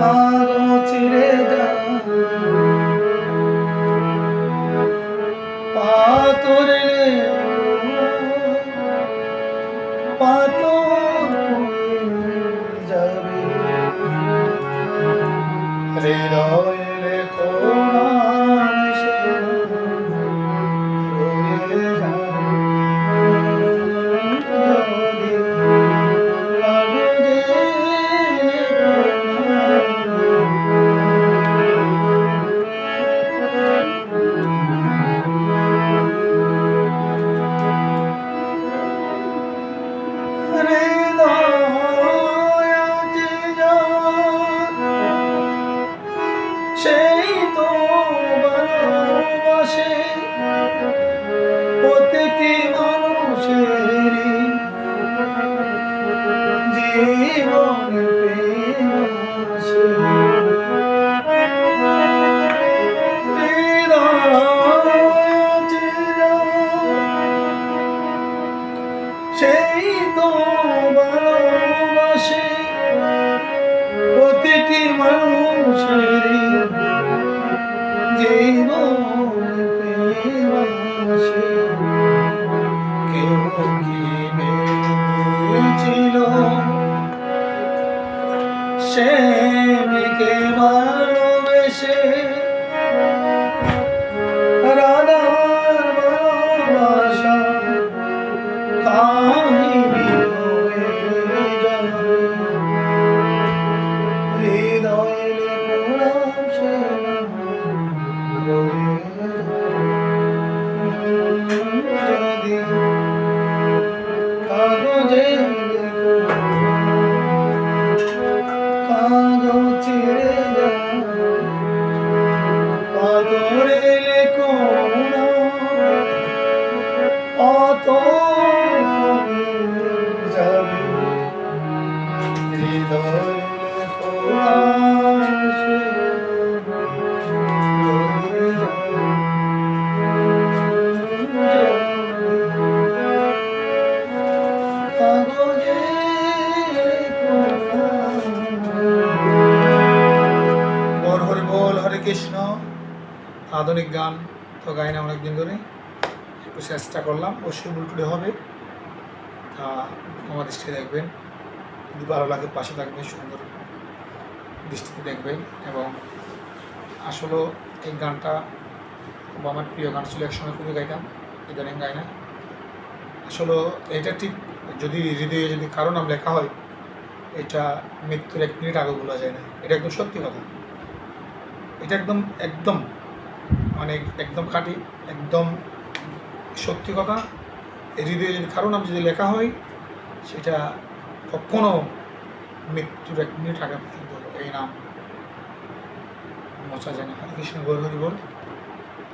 আলো চিরে যায় পাথরে পাথর যাবে হৃদয়ে লেখো নাম সে রয়ে যাবে যদি কাগজে সেই তো ভালোবাসে প্রতিটি মানুষেরই জীবন প্রেম আসে সেই তো ভালোবাসে প্রতিটি মানুষেরই জীবন প্রেম আসে কেউ কি ভেবেছিল সে মেয়েকে ভালোবেসে রাধার ভালোবাসা কাহিনী হয়ে যাবে হৃদয়ে লেখো নাম সে রয়ে যাবে যদি কাগজে লেখো কাগজ চিরে যায় পাথরে লেখো অত যাবে হৃদয়ে লেখো নাম সে রয়ে যাবে কাগজে লেখো বল হরি বল হরে কৃষ্ণ। আধুনিক গান তো গাই না অনেকদিন ধরে, একটু চেষ্টা করলাম, অবশ্যই ভুল টুটি হবে, তা আমার দৃষ্টি দেখবেন, যদি ভালো লাগে পাশে থাকবেন, সুন্দর দৃষ্টিতে দেখবেন। এবং আসলে এই গানটা খুব আমার প্রিয় গান ছিল, একসময় খুবই গাইতাম, ইদানিং গাই না। আসলে এটা ঠিক যদি হৃদয়ে যদি কারো নাম লেখা হয়, এটা মৃত্যুর 1 মিনিট আগে ভোলা যায় না, এটা একদম সত্যি কথা, এটা একদম একদম মানে একদম খাঁটি, একদম সত্যি কথা। হৃদয়ে যদি কারো নাম যদি লেখা হয়, সেটা কখনো মৃত্যুর 1 মিনিট আগে পর্যন্ত এই নাম মোছা যায় না। হরে কৃষ্ণ, হরি বল।